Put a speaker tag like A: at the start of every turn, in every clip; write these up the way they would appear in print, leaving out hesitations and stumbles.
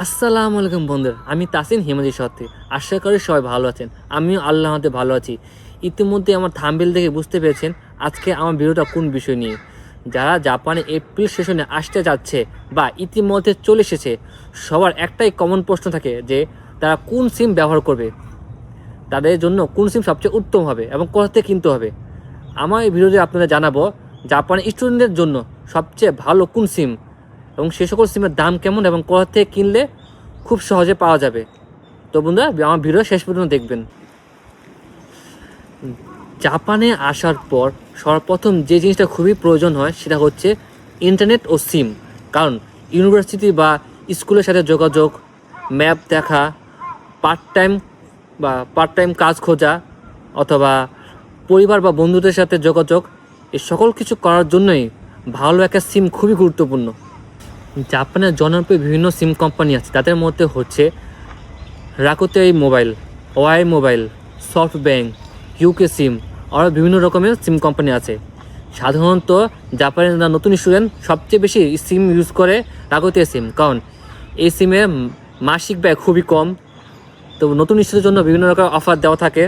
A: আসসালামু আলাইকুম বন্ধুরা, আমি তাসিন হিমাদি সত্ত্বে আশা করি সবাই ভালো আছেন। আমিও আল্লাহর হাতে ভালো আছি। ইতিমধ্যে আমার থাম্বনেল দেখে বুঝতে পেরেছেন আজকে আমার ভিডিওটা কোন বিষয় নিয়ে। যারা জাপানে এপ্রিল সেশনে আসতে যাচ্ছে বা ইতিমধ্যে চলে এসেছে, সবার একটাই কমন প্রশ্ন থাকে যে তারা কোন সিম ব্যবহার করবে, তাদের জন্য কোন সিম সবচেয়ে উত্তম হবে এবং কোথা থেকে কিনতে হবে। আমার এই ভিডিওতে আপনাদের জানাবো জাপানি স্টুডেন্টদের জন্য সবচেয়ে ভালো কোন সিম এবং সে সকল সিমের দাম কেমন এবং কোথা থেকে কিনলে খুব সহজে পাওয়া যাবে। তো বন্ধুরা, আমার ভিডিও শেষ পর্যন্ত দেখবেন। জাপানে আসার পর সর্বপ্রথম যে জিনিসটা খুবই প্রয়োজন হয় সেটা হচ্ছে ইন্টারনেট ও সিম। কারণ ইউনিভার্সিটি বা স্কুলের সাথে যোগাযোগ, ম্যাপ দেখা, পার্ট টাইম কাজ খোঁজা অথবা পরিবার বা বন্ধুদের সাথে যোগাযোগ, এই সকল কিছু করার জন্যই ভালো একটা সিম খুবই গুরুত্বপূর্ণ। জাপানের জনপ্রিয় বিভিন্ন সিম কোম্পানি আছে, তাদের মধ্যে হচ্ছে Rakuten mobile, Y mobile, SoftBank, UK SIM, আরও বিভিন্ন রকমের সিম কোম্পানি আছে। সাধারণত জাপানের নতুন স্টুডেন্ট সবচেয়ে বেশি সিম ইউজ করে রাকুতেই সিম, কারণ এই সিমে মাসিক ব্যয় খুবই কম। তো নতুন স্টুডেন্টের জন্য বিভিন্ন রকমের অফার দেওয়া থাকে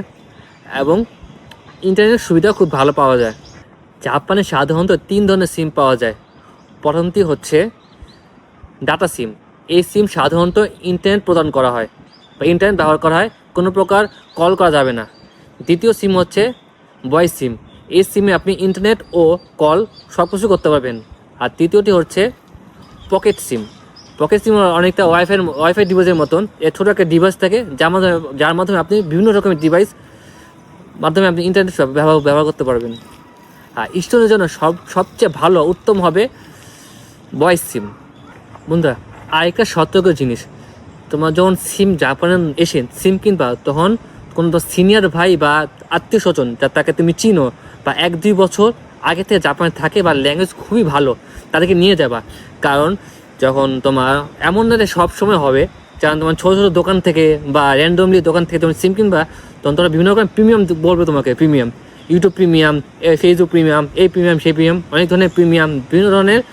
A: এবং ইন্টারনেট সুবিধা খুব ভালো পাওয়া যায়। জাপানে সাধারণত 3 ধরনের সিম পাওয়া যায়। প্রথমটি হচ্ছে ডাটা সিম। এই সিম সাধারণত ইন্টারনেট প্রদান করা হয় বা ইন্টারনেট ব্যবহার করা হয়, কোনো প্রকার কল করা যাবে না। দ্বিতীয় সিম হচ্ছে ভয়েস সিম। এই সিমে আপনি ইন্টারনেট ও কল সব কিছু করতে পারবেন। আর তৃতীয়টি হচ্ছে পকেট সিম। পকেট সিম অনেকটা ওয়াইফাই ডিভাইসের মতন, এর ছোটো একটা ডিভাইস থাকে যার মাধ্যমে আপনি বিভিন্ন রকমের ডিভাইস মাধ্যমে আপনি ইন্টারনেট ব্যবহার করতে পারবেন। আর স্টুডেন্টের জন্য সবচেয়ে ভালো উত্তম হবে ভয়েস সিম। বন্ধুরা, আরেকটা সতর্ক জিনিস, তোমার যখন জাপানে এসে সিম কিনবা, তখন কোনো সিনিয়র ভাই বা আত্মীয় স্বজন তাকে তুমি চিনো বা 1-2 বছর আগে থেকে জাপানে থাকে বা ল্যাঙ্গুয়েজ খুবই ভালো, তাদেরকে নিয়ে যাবা। কারণ যখন তোমার এমন না যে সব সময় হবে, কারণ তোমার ছোটো ছোটো দোকান থেকে বা র্যান্ডমলি দোকান থেকে তুমি সিম কিনবা, তখন তোমরা বিভিন্ন রকম প্রিমিয়াম বলবে তোমাকে। Premium YouTube premium, Facebook premium, এই প্রিমিয়াম সেই প্রিমিয়াম, অনেক ধরনের প্রিমিয়াম, বিভিন্ন ধরনের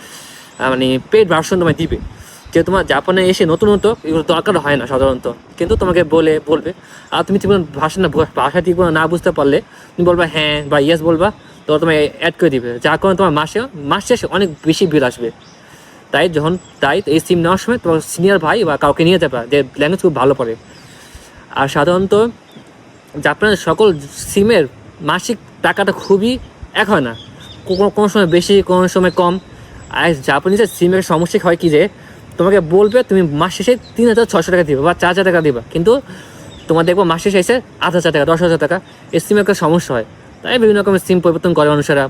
A: মানে পেড ভার্সন তোমায় দিবে। যে তোমার জাপানে এসে নতুনত্ব এগুলো দরকার হয় না সাধারণত, কিন্তু তোমাকে বলবে। আর তুমি ভাষা ঠিক না বুঝতে পারলে তুমি বলবা হ্যাঁ বা ইয়েস বলবা, তো তোমায় অ্যাড করে দিবে, যার কারণে তোমার মাস শেষে অনেক বেশি বিল আসবে। তাই এই সিম নেওয়ার সময় তোমার সিনিয়র ভাই বা কাউকে নিয়ে যাবা যে ল্যাঙ্গুয়েজ খুব ভালো পড়ে। আর সাধারণত জাপানের সকল সিমের মাসিক টাকাটা খুবই এক হয় না, কোনো সময় বেশি, কোনো সময় কম। আর জাপানিজের সিমের সমস্যা হয় কি যে তোমাকে বলবে তুমি মাস শেষে 3,600 টাকা দিবা বা 4,000 টাকা দিবা, কিন্তু তোমার দেখবো মাস শেষে এসে 8,000 টাকা, 10,000 টাকা। এই সিমের একটা সমস্যা হয়। তাই বিভিন্ন রকমের সিম পরিবর্তন করে মানুষেরা,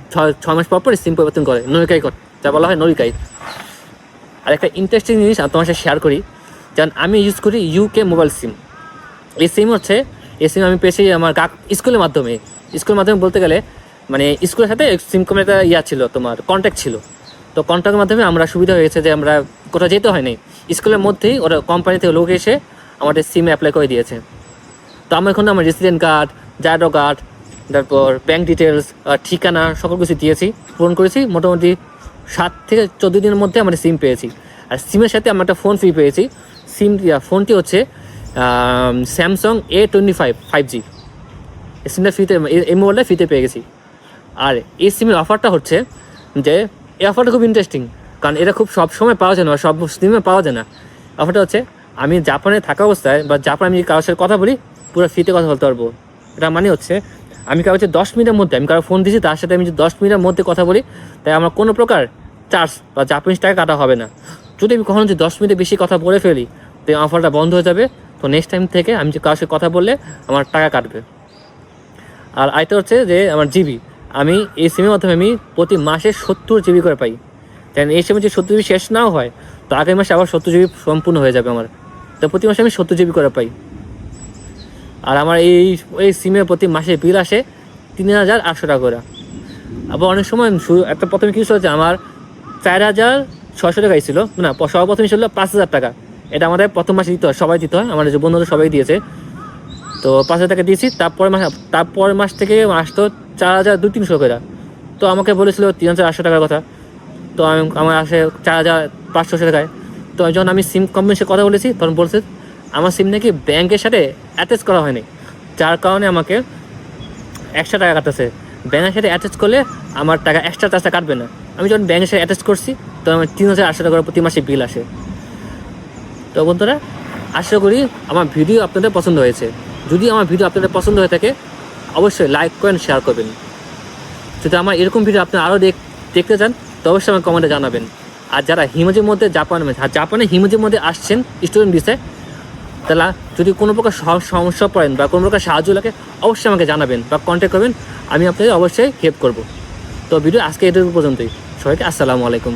A: 6 মাস পর সিম পরিবর্তন করে, নরিকাই করে, যা বলা হয় নরিকাই। আর একটা ইন্টারেস্টিং জিনিস তোমার সাথে শেয়ার করি, যেমন আমি ইউজ করি ইউকে মোবাইল সিম। এই সিম আমি পেয়েছি আমার স্কুলের মাধ্যমে বলতে গেলে মানে স্কুলের সাথে সিম কোম্পানির একটা ছিল, তোমার কন্ট্যাক্ট ছিল। তো কন্ট্যাক্টের মাধ্যমে আমরা সুবিধা হয়েছে যে আমরা কোথাও যেতে হয়নি, স্কুলের মধ্যেই ওরা কোম্পানি থেকে লোক এসে আমাদের সিমে অ্যাপ্লাই করে দিয়েছে। তো আমরা এখন আমার রেসিডেন্ট কার্ড, জায়ডো কার্ড, তারপর ব্যাঙ্ক ডিটেলস, ঠিকানা সকল কিছু দিয়েছি, পূরণ করেছি। মোটামুটি 7 থেকে 14 দিনের মধ্যে আমরা সিম পেয়েছি। আর সিমের সাথে আমরা একটা ফোন ফ্রি পেয়েছি। ফোনটি হচ্ছে স্যামসাং A25 5G। এই সিমটা ফ্রিতে, এই মোবাইলটা ফ্রিতে পেয়ে গেছি। আর এই সিমের অফারটা হচ্ছে যে এই অফারটা খুব ইন্টারেস্টিং, কারণ এটা খুব সব সময় পাওয়া যায় না, সব সিমে পাওয়া যায় না। অফারটা হচ্ছে আমি জাপানে থাকা অবস্থায় বা জাপানে আমি কারোর সাথে কথা বলি, পুরো ফ্রিতে কথা বলতে পারবো। এটা মানে হচ্ছে আমি কারো 10 মিনিটের মধ্যে, আমি কারো ফোন দিয়েছি তার সাথে আমি 10 মিনিটের মধ্যে কথা বলি, তাই আমার কোনো প্রকার চার্জ বা জাপানিজ টাকা কাটা হবে না। যদি আমি কখনো 10 মিনিটে বেশি কথা বলে ফেলি, তো এই অফারটা বন্ধ হয়ে যাবে। তো নেক্সট টাইম থেকে আমি কারোর সাথে কথা বললে আমার টাকা কাটবে। আর আরেকটা হচ্ছে যে আমার জিবি, আমি এই সিমের মাধ্যমে আমি প্রতি মাসে 70 জিবি করে পাই। কারণ এই সিমে যে 70 জিবি শেষ নাও হয়, তো আগের মাসে আবার 70 জিবি সম্পূর্ণ হয়ে যাবে আমার। তো প্রতি মাসে আমি 70 জিবি করে পাই। আর আমার এই সিমে প্রতি মাসে বিল আসে 3,800 টাকা করে। আবার অনেক সময় একটা প্রথমে কী হচ্ছে, আমার 4,600 টাকাই ছিল না, সর্বপ্রথমে ছিল 5,000 টাকা। এটা আমাদের প্রথম মাসে দিতে হয়, সবাই দিতে হয়, আমাদের যে বন্ধুরা সবাই দিয়েছে। তো 5,000 টাকা দিয়েছি, তারপরের মাস থেকে আসতো 4,200-300 করে। তো আমাকে বলেছিল 3,800 টাকার কথা, তো আমার আসে 4,500 টাকায়। তো তো যখন আমি সিম কোম্পানির সাথে কথা বলেছি তখন বলছে আমার সিম নাকি ব্যাংকের সাথে অ্যাটাচ করা হয়নি, যার কারণে আমাকে এক্সট্রা টাকা কাটতেছে। ব্যাংকের সাথে অ্যাটাচ করলে আমার টাকা এক্সট্রা টাকা কাটবে না। আমি যখন ব্যাংকের সাথে অ্যাটাচ করছি তখন আমার 3800 টাকা করে প্রতি মাসে বিল আসে। তো বন্ধুরা, আশা করি আমার ভিডিও আপনাদের পছন্দ হয়েছে। যদি আমার ভিডিও আপনাদের পছন্দ হয়ে থাকে অবশ্যই লাইক করেন, শেয়ার করবেন। যদি আমার এরকম ভিডিও আপনি আরও দেখতে চান তো অবশ্যই আমাকে কমেন্টে জানাবেন। আর যারা হিমোজির মধ্যে জাপানে হিমোজির মধ্যে আসছেন স্টুডেন্ট ভিসায়, তাহলে যদি কোনো প্রকার সমস্যা পড়েন বা কোনো প্রকার সাহায্য লাগে অবশ্যই আমাকে জানাবেন বা কন্ট্যাক্ট করবেন, আমি আপনাদের অবশ্যই হেল্প করব। তো ভিডিও আজকে এটুকু পর্যন্তই। সবাইকে আসসালামু আলাইকুম।